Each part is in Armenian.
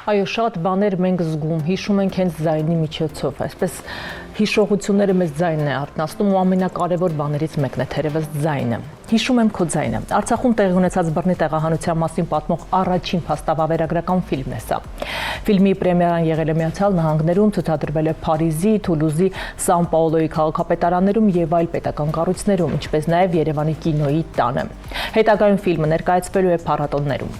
Այո, շատ բաներ մենք զգում, հիշում ենք հենց ձայնի միջոցով, այսպես հիշողությունները մեզ ձայնն է արթնացնում ու ամենակարևոր բաներից մեկն է թերևս ձայնը։ Հիշում եմ քո ձայնը։ Արցախում տեղի ունեցած բռնի տեղահանության մասին պատմող առաջին փաստավավերագրական ֆիլմն է սա։ Ֆիլմի պրեմիերան եղել է Միացյալ Նահանգներում, ցուցադրվել է Փարիզի, Թուլուզի, Սան Պաուլոյի քաղաքապետարաններում եւ այլ պետական կառույցներում, ինչպես նաեւ Երևանի կինոյի տանը։ Հետագայում ֆիլմը ներկայացվելու է փառատոներում։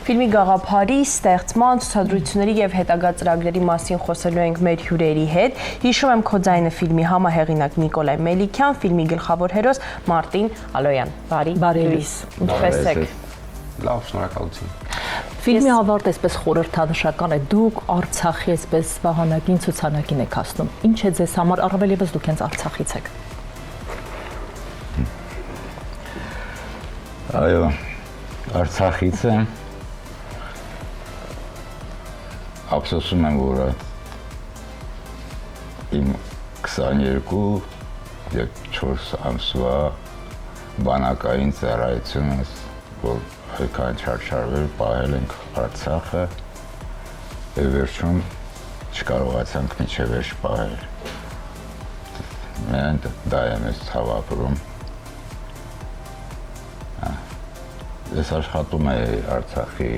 Ֆիլմի գաղափարի, ստեղծման, ցուցադրությունների եւ հետագա ծրագրերի մասին խոսելու ենք մեր հյուրերի հետ։ Հիշում եմ քո ձայնը ֆիլմի համահեղինակ Նիկոլայ Մելիքյան, ֆիլմի գլխավոր հերոս Մարտին Ալոյան։ Բարի լույս։ Ինչպե՞ս եք։ Լավ, շնորհակալություն։ Ֆիլմի ավարտը այսպես խորհրդանշական է։ Դուք Արցախի այսպես վահանակին ցուցանակին եք հասնում։ Ինչ է ձեզ համար, առավել եւս դուք հենց Արցախից եք։ Այո, Արցախից եմ։ Ափսոսում եմ, որ իմ 22 եւ 4 ամսվա բանակային ծառայությունս, որ այդքան չարչարվել, պահել ենք Արցախը, եւ վերջում չկարողացանք մինչև վերջ պահել։ Մենք դա եմ ցավապրում։ Ես աշխատում եմ Արցախի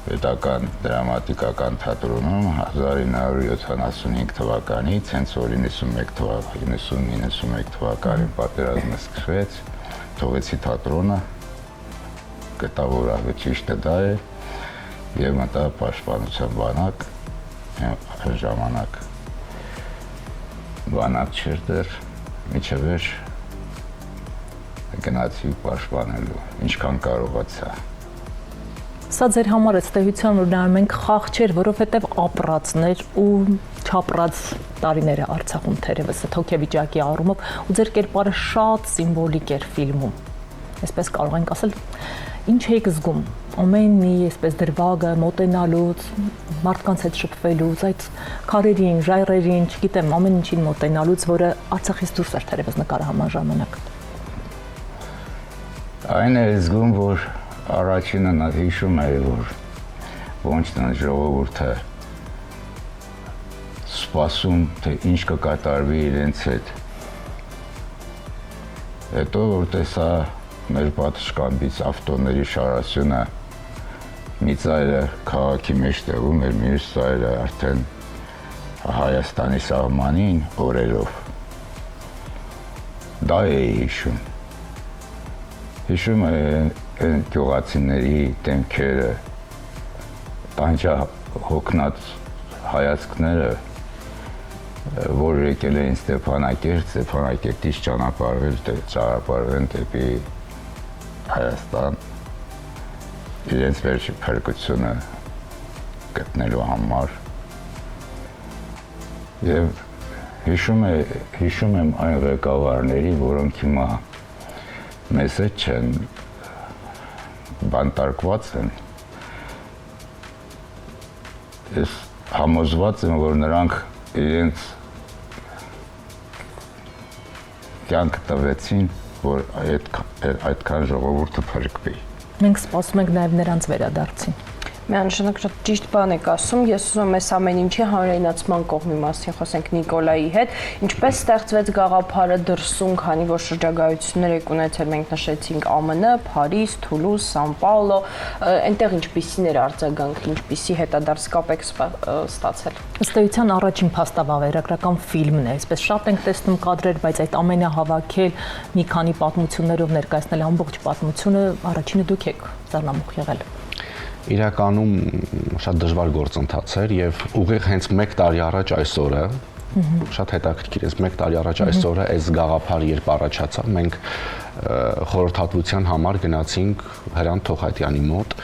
պետական դրամատիկական թատրոնում 1975 թվականից, հենց որ 90-91 թվականին պատերազմը սկսվեց, թողեցի թատրոնը, գտա որ ճիշտը դա է եւ մտա պաշտպանության բանակ, այն ժամանակ բանակ չէր դեռ, մինչև վերջ գնացի պաշտպանելու, ինչքան կարողացա։ Սա ձեր համար է ստեյության, որ նայում ենք խաղ չէր, որովհետև ապրածներ ու չապրած տարիներ է Արցախում թերևս այդ հոգեվիճակի առումով ու ձեր կերպարը շատ սիմվոլիկ էր ֆիլմում։ Այսպես կարող ենք ասել, ինչ եք զգում ամեն մի այսպես դրվագը մոտենալուց, մարդկանց հետ շփվելուց, այդ քարերին, ժայռերին, չգիտեմ, ամեն ինչին մոտենալուց, որը Արցախից դուրս էր թերևս նկարը համան ժամանակ։ Այն է զգում, որ առաջինը նա հիշում է, որ ոնցն ժողովուրդը սպասում, թե ինչ կկատարվի իրենց հետ։ Հետո որ տեսա մեր պատշգամբից ավտոների շարասյունը, մի ծայրը քաղաքի մեջտեղում էր, մյուս ծայրը արդեն Հայաստանի սահմանին օրերով։ Դա է հիշում։ Հիշում է այն գյուղացիների դեմքերը, տանջա հոգնած հայացքները, որ եկել էին Ստեփանակերտից ճանապարհվել դեպի Հայաստան, իրենց վերջի փրկությունը գտնելու համար։ Եվ հիշում եմ այն ղեկավարների, որոնք հիմա մեզ հետ չեն, բանտարկված են, ես համոզված եմ, որ նրանք իրենց կյանքը տվեցին, որ այդքան ժողովուրդը փրկվի։ Մենք սպասում ենք նաև նրանց վերադարձին։ Միանշանակ շատ ճիշտ բան եք ասում, ես ուզում եմ այս ամեն ինչի հանրայնացման կողմի մասին խոսենք Նիկոլայի հետ, ինչպես ստեղծվեց գաղափարը դրսում, քանի որ շրջագայություններ եք ունեցել, մենք նշեցինք ԱՄՆ, Փարիզ, Թուլուզ, Սան Պաուլո, այնտեղ ինչպիսին էր արձագանքը, ինչպիսի հետադարձ կապ եք ստացել։ Ըստ էության առաջին փաստավավերագրական ֆիլմն է, այսպես շատ ենք տեսնում կադրեր, բայց այդ ամենը հավաքել, մի քանի պատմություններով ներկայացնել ամբողջ պատմությունը, առաջինը դուք եք զարմանուխ եղել։ Իրականում շատ դժվար գործընթաց էր եւ ուղիղ հենց 1 տարի առաջ այսօրը շատ հետաքրքիր է 1 տարի առաջ այսօրը այս գաղափարը երբ առաջացավ մենք խորհրդատվության համար գնացինք Հրանտ Թոխատյանի մոտ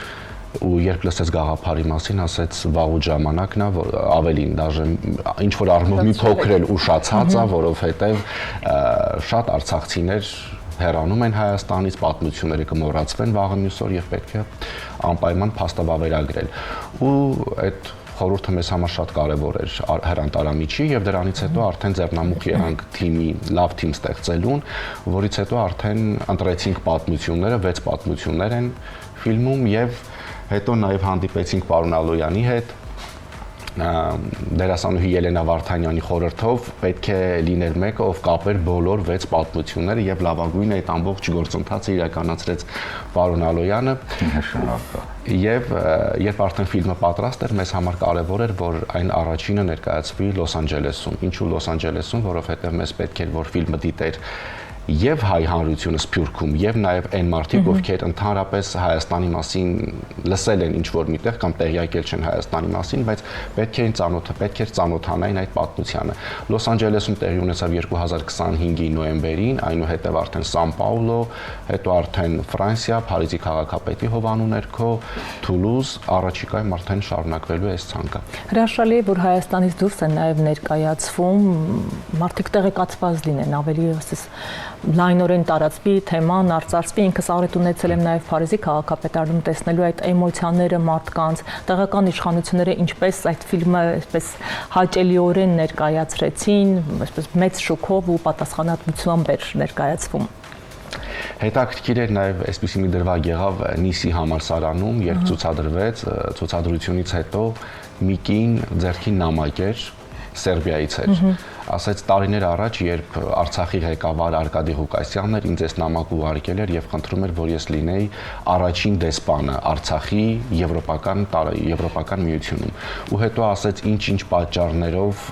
ու երբ լսեց գաղափարի մասին ասեց վաղուց ժամանակն է ավելին դաժե ինչ որ առումով մի փոքր էլ ուշացած է որովհետեւ շատ արցախցիներ հեռանում են Հայաստանից, պատմությունները կմոռացվեն վաղը մյուս օր եւ պետք է անպայման փաստավավերագրել։ Ու այդ խորհուրդը մեզ համար շատ կարեւոր էր Հրանտ Արամիջի եւ դրանից հետո արդեն ձեռնամուխ եղանք թիմի լավ թիմ ստեղծելուն, որից հետո արդեն ընտրեցինք պատմությունները, 6 պատմություններ են ֆիլմում եւ Հետո նաև հանդիպեցինք պարոն Ալոյանի հետ, դերասանուհի Ելենա Վարդանյանի խորհրդով պետք է լիներ մեկը, ով կապեր բոլոր 6 պատմությունները եւ լավագույն այդ ամբողջ գործընթացը իրականացրեց պարոն Ալոյանը։ Եվ երբ արդեն ֆիլմը պատրաստ էր, մեզ համար կարևոր էր, որ այն առաջինը ներկայացվի Լոս Անջելեսում։ Ինչու Լոս Անջելեսում, որովհետեւ մեզ պետք էր, որ ֆիլմը դիտեր եւ հայ հանրությունը Սփյուռքում եւ նաեւ այն մարդիկ, ովքեր ընդհանրապես Հայաստանի մասին լսել են ինչ որ միտեղ կամ տեղյակ չեն Հայաստանի մասին, բայց պետք էր ծանոթանային այդ պատմությանը։ Լոս Անջելեսում տեղի ունեցավ 2025-ի նոյեմբերին, այնուհետև արդեն Սան Պաուլո, հետո արդեն Ֆրանսիա, Փարիզի քաղաքապետի հովանու ներքո, Թուլուզ, առաջիկայում արդեն շարունակվելու է այս ցանկը։ Հրաշալի է, որ Հայաստանից դուրս են նաեւ ներկայացվում, մարդիկ տեղեկացված լինեն, ավելի լայնորեն տարածվի թեման, արծարծվի, ինքս առիթ ունեցել եմ նաև Փարիզի քաղաքապետարանում տեսնելու այդ էմոցիաները մարդկանց, տեղական իշխանությունները ինչպես այդ ֆիլմը այսպես հաճելիորեն ներկայացրեցին, այսպես մեծ շոկով ու պատասխանատվությամբ էր ներկայացվում։ Հետաքրքիր էր նաև այսպիսի մի դրվագ եղավ Նիսի համալսարանում, երբ ցուցադրվեց, ցուցադրությունից հետո մի կին ձեռքին նամակ էր Սերբիայից էր։ Ասեց տարիներ առաջ, երբ Արցախի ղեկավար Արկադի Ղուկասյանն էր, ինձ այս նամակ ուղարկել էր եւ խնդրում էր, որ ես լինեի առաջին դեսպանը Արցախի Եվրոպական միությունում։ Ու հետո ասեց ինչ պատճառներով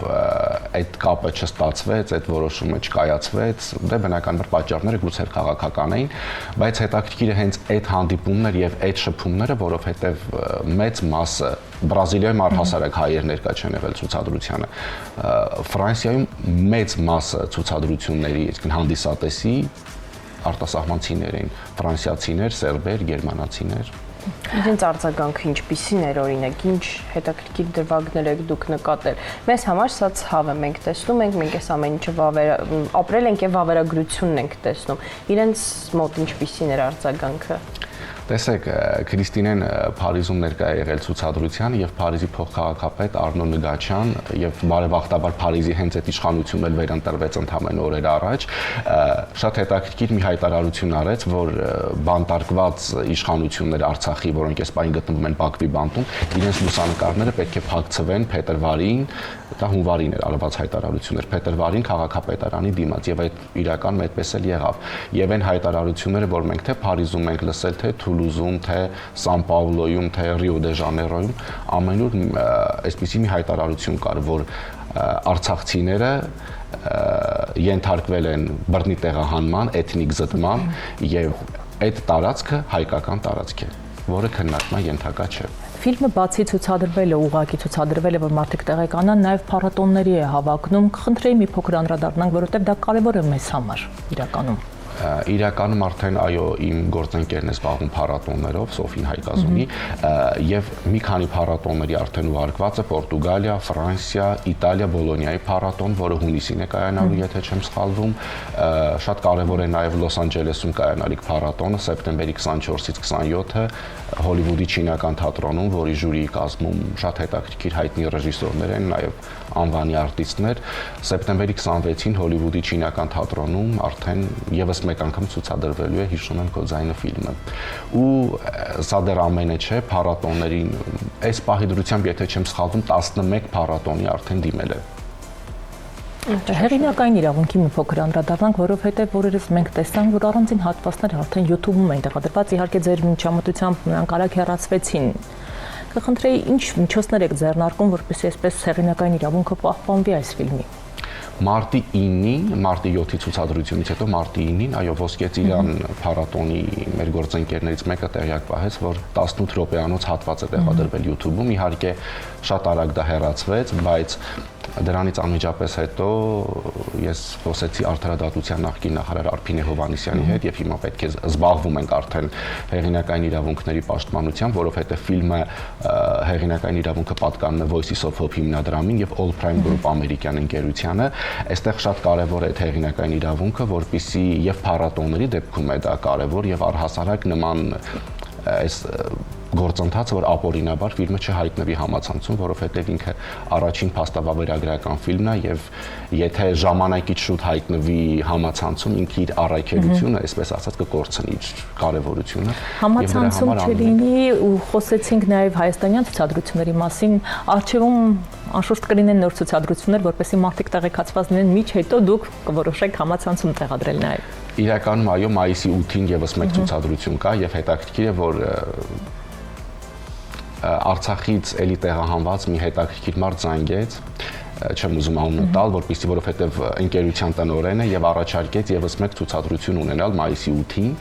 այդ կապը չստացվեց, այդ որոշումը չկայացվեց, դե բնականաբար պատճառները գուցե քաղաքական էին, բայց հետաքրքիրը հենց այդ հանդիպումն էր եւ այդ շփումները, որովհետեւ մեծ մասը Բրազիլիայում առհասարակ հայեր ներկա չեն եղել ցուցադրությանը։ Ֆրանսիայում մեծ մասը ցուցադրությունների, այսինքն հանդիսատեսի արտասահմանցիներ էին, ֆրանսիացիներ, սերբեր, գերմանացիներ։ Իրենց արձագանքը ինչպիսին էր, օրինակ, ինչ հետաքրքիր դրվագներ եք դուք նկատել։ Մեզ համար սա ցավ է, մենք տեսնում ենք, մենք այս ամեն ինչը ապրել ենք եւ վավերագրությունն ենք տեսնում։ Իրենց մոտ ինչպիսին էր արձագանքը։ Տեսեք, Քրիստինեն Փարիզում ներկա է եղել ցուցադրության եւ Փարիզի փոխքաղաքապետ Արնո Նգաչյան եւ բարեբախտաբար Փարիզի հենց այդ իշխանությունն էլ վերընտրվեց ընդամենը օրեր առաջ, շատ հետաքրքիր մի հայտարարություն արեց, որ բանտարկված իշխանություններ Արցախի, որոնք այս պահին գտնվում են Բաքվի բանտում, իրենց լուսանկարները պետք է փակցվեն փետրվարին, դա հունվարին էր արված հայտարարություն էր, փետրվարին քաղաքապետարանի դիմաց եւ այդ իրականում այդպես էլ եղավ։ Եվ այն հայտարարությունները, որ մենք թե Փարիզում ենք լսել, թե Թուլուզում, թե Սան Պաուլոյում, թե Ռիո դե Ժանեյրոյում ամենուր այսպիսի մի հայտարարություն կար, որ արցախցիները ենթարկվել են բռնի տեղահանման, էթնիկ զտման եւ այդ տարածքը հայկական տարածք է, որը քննարկման ենթակա չէ։ Ֆիլմը բացի ցուցադրվելը, ուղղակի ցուցադրվելը, որ մարդիկ տեղեկանան, նաև փառատոնների է հավակնում։ Կխնդրեի մի փոքր անդրադառնանք, որովհետև դա կարևոր է մեզ համար իրականում։ Իրականում արդեն այո, իմ գործընկերն է զբաղվում փառատոններով, Սոֆին Հայկազունի, եւ մի քանի փառատոնների արդեն ուղարկված է Պորտուգալիա, Ֆրանսիա, Իտալիա, Բոլոնիայի փառատոն, որը հունիսին է կայանալու, եթե չեմ սխալվում, շատ կարևոր է նաեւ Լոս Անջելեսում կայանալիք փառատոնը սեպտեմբերի 24-ից 27-ը Հոլիվուդի չինական թատրոնում, որի ժյուրիի կազմում շատ հետաքրքիր հայտնի ռեժիսորներ են, նաեւ անվանի արտիստներ, սեպտեմբերի 26-ին Հոլիվուդի չինական թատրոնում արդեն եւս մեկ անգամ ցուցադրվելու է Հիշում եմ քո ձայնը ֆիլմը։ Ու սա դեռ ամենը չէ, փառատոններին այս պահի դրությամբ, եթե չեմ սխալվում, 11 փառատոնի արդեն դիմել է։ Հեղինակային իրավունքի մի փոքր անդրադառնանք, որովհետև օրերս մենք տեսանք, որ առանձին հատվածներ արդեն YouTube-ում են տեղադրված, իհարկե ձեր միջամտությամբ նրանք արագ հեռացվեցին։ Կխնդրեի ինչ միջոցներ եք ձեռնարկում, որպեսզի այսպես հեղինակային իրավունքը պահպանվի այս ֆիլմի։ Մարտի 9-ին, մարտի 7-ի ցուցադրությունից հետո մարտի 9-ին, այո, Ոսկե Ծիրան փառատոնի մեր գործընկերներից մեկը տեղյակ պահեց, որ 18 րոպեանոց հատված է տեղադրվել YouTube-ում, իհարկե շատ արագ դա հեռացվեց, բայց դրանից անմիջապես հետո ես խոսեցի Արդարադատության նախկին նախարար Արփինե Հովհաննիսյանի հետ եւ հիմա պետք է զբաղվում ենք արդեն հեղինակային իրավունքների պաշտպանությամբ, որովհետեւ ֆիլմը հեղինակային իրավունքը պատկանում է Voices of Hope հիմնադրամին եւ All Prime Group ամերիկյան ընկերությանը։ Այստեղ շատ կարեւոր է այդ հեղինակային իրավունքը, որպեսզի եւ փառատոների դեպքում է դա կարեւոր եւ առհասարակ նման այս գործընթացը, որ ապօրինաբար ֆիլմը չհայտնվի համացանցում, որովհետև ինքը առաջին փաստավավերագրական ֆիլմն է եւ եթե ժամանակից շուտ հայտնվի համացանցում, ինքը իր առաքելությունը, այսպես ասած, կկորցնի իր կարեւորությունը։ Համացանցում չլինի ու խոսեցինք նաեւ հայաստանյան ցուցադրությունների մասին, արխիվում անշուշտ կլինեն նոր ցուցադրություններ, որպեսզի մարդիկ տեղեկացված լինեն, միջ հետո դուք կորոշեք համացանցում տեղադրել նաեւ։ Իրականում այո, մայիսի 8-ին եւս մեկ ցուցադրություն կա եւ հետաքրքիր է, որ Արցախից էլի տեղահանված մի հետաքրքիր մարդ զանգեց, չեմ ուզում անունը տալ, որովհետեւ ընկերության տնօրեն է եւ առաջարկեց եւս մեկ ցուցադրություն ունենալ մայիսի 8-ին։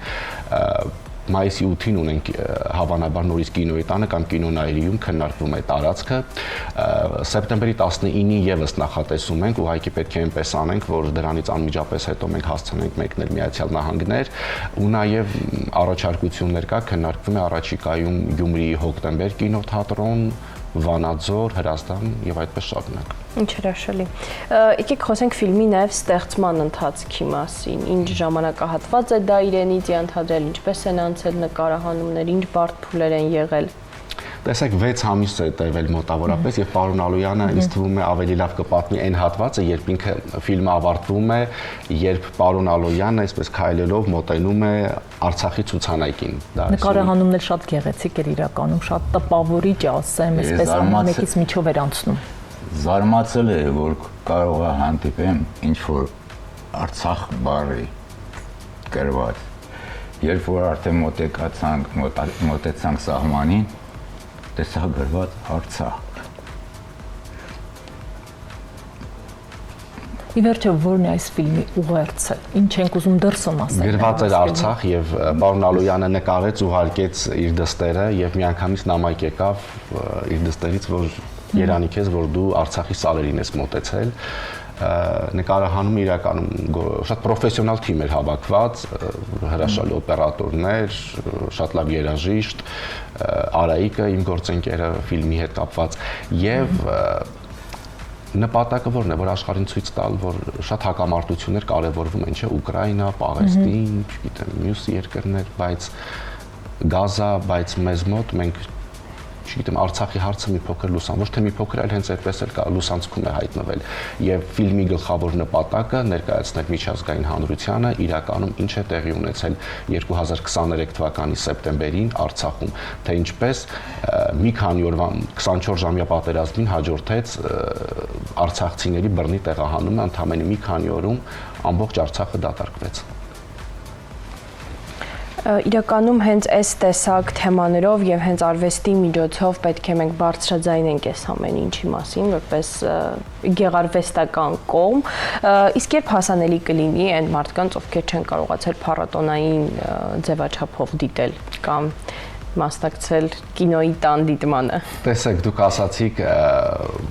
Մայիսի 8-ին ունենք հավանաբար նորից կինոյի տանը կամ կինոնայրիում քննարկվում է տարածքը։ Սեպտեմբերի 19-ին եւս նախատեսում ենք, ուղղակի պետք է այնպես անենք, որ դրանից անմիջապես հետո մենք հասցնենք մեկնել Միացյալ Նահանգներ, ու նաեւ առաջարկություններ կա, քննարկվում է առաջիկայում Գյումրիի Հոկտեմբեր կինոթատրոն, Վանաձոր, Հրազդան եւ այդպես շարունակ։ Ինչ հրաշալի։ Եկեք խոսենք ֆիլմի նաև ստեղծման ընթացքի մասին։ Ինչ ժամանակահատված է դա իրենից ենթադրել, ինչպես են անցել նկարահանումներ, ինչ բարդ փուլեր են եղել։ Տեսեք 6 ամիս է տևել մոտավորապես եւ պարոն Ալոյանը ինձ թվում է ավելի լավ կպատմի այն հատվածը, երբ ինքը ֆիլմը ավարտվում է, երբ պարոն Ալոյանը այսպես քայլելով մոտենում է Արցախի ցուցանակին։ Նկարահանումն էլ շատ գեղեցիկ էր իրականում, շատ տպավորիչ է, ասեմ, այսպես ամենից միջով էր անցնում։ Զարմացել է, որ կարող է հանդիպեմ ինչ որ Արցախ բառի գրված։ Երբ որ արդեն մոտեցանք սահմանին, տեսա գրված Արցախ։ Ի վերջո որն է այս ֆիլմի ուղերձը։ Ինչ ենք ուզում դրսում ասել։ Գրված էր Արցախ եւ պարոն Ալոյանը նկարեց, ուղարկեց իր դստերը եւ միանգամից նամակ եկավ իր դստերից, որ Երանի քեզ, որ դու Արցախի սարերին ես մոտեցել։ Նկարահանումը իրականում շատ պրոֆեսիոնալ թիմ էր հավաքված, հրաշալի օպերատորներ, շատ լավ երաժիշտ, Արայիկը իմ գործընկերը ֆիլմի հետ կապված եւ նպատակը որն է, որ աշխարհին ցույց տալ, որ շատ հակամարտություններ կարևորվում են, չէ՞, Ուկրաինա, Պաղեստին, չգիտեմ, մյուս երկրներ, բայց Գազա, բայց մեզ մոտ մենք չգիտեմ, Արցախի հարցը մի փոքր լուսան, ոչ թե մի փոքր, այլ հենց այդպես էլ կա լուսանցքում է հայտնվել եւ ֆիլմի գլխավոր նպատակը ներկայացնել միջազգային հանրությանը իրականում ինչ է տեղի ունեցել 2023 թվականի սեպտեմբերին Արցախում, թե ինչպես մի քանի օրվա 24 ժամյա պատերազմին հաջորդեց արցախցիների բռնի տեղահանումը, ընդամենը մի քանի օրում ամբողջ Արցախը դատարկվեց։ Իրականում հենց այս տեսակ թեմաներով եւ հենց արվեստի միջոցով պետք է մենք բարձրաձայնենք այս ամեն ինչի մասին, որպես գեղարվեստական կողմ, իսկ երբ հասանելի կլինի այն մարդկանց, ովքեր չեն կարողացել փառատոնային ձևաչափով դիտել կամ մասնակցել կինոյի տան դիտմանը։ Տեսեք, դուք ասացիք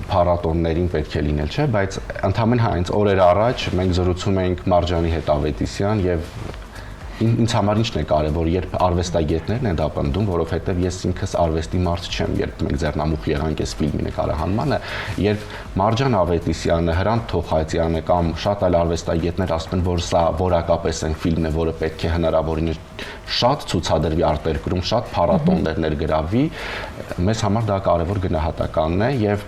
փառատոններին պետք է լինել, չէ՞, բայց ընդամենը հենց օրեր առաջ մենք զրուցում էինք Մարջանի հետ Ավետիսյան եւ ինձ համար ինչն է կարևոր, երբ արվեստագետներն են դա պնդում, որովհետև ես ինքս արվեստի մարդ չեմ, երբ մենք ձեռնամուխ եղանք այս ֆիլմի նկարահանմանը, երբ Մարջան Ավետիսյանը, Հրանտ Թոխայցյանը կամ շատ այլ արվեստագետներ ասում են, որ սա որակապես այն ֆիլմն է, որը պետք է հնարավորինս շատ ցուցադրվի արտերկրում, շատ փառատոններ ներգրավվի, մեզ համար դա կարևոր գնահատականն է եւ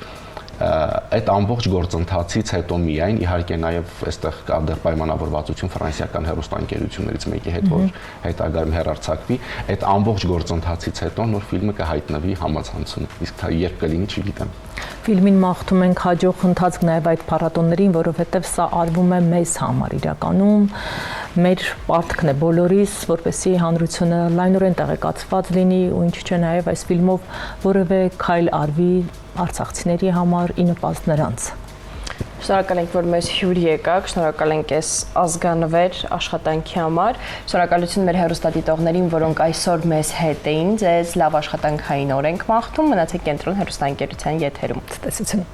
այդ ամբողջ գործընթացից հետո միայն իհարկե նաև այստեղ կա դեռ պայմանավորվածություն ֆրանսիական հեռուստաընկերություններից մեկի հետ, որ հետագայում հեռարձակվի, այդ ամբողջ գործընթացից հետո նոր ֆիլմը կհայտնվի համացանցում, իսկ երբ կլինի չգիտեմ։ Ֆիլմին մաղթում ենք հաջող ընթացք նաև այդ փառատոններին, որովհետև սա արվում է մեզ համար իրականում, մեր պարտքն է բոլորիս, որպեսզի հանրությունը լայնորեն տեղեկացված լինի ու ինչ չէ նաև այս ֆիլմով որևէ քայլ արվի արցախցիների համար ի նպաստ նրանց։ Շնորհակալ ենք, որ մեզ հյուր եկաք, շնորհակալ ենք այս ազգանվեր աշխատանքի համար, շնորհակալություն մեր հեռուստադիտողներին, որոնք այսօր մեզ հետ էին, ձեզ լավ աշխատանքային օր ենք մաղթում, մնացեք կենտրոն հեռուստաընկերության եթերում։ Ցտեսություն։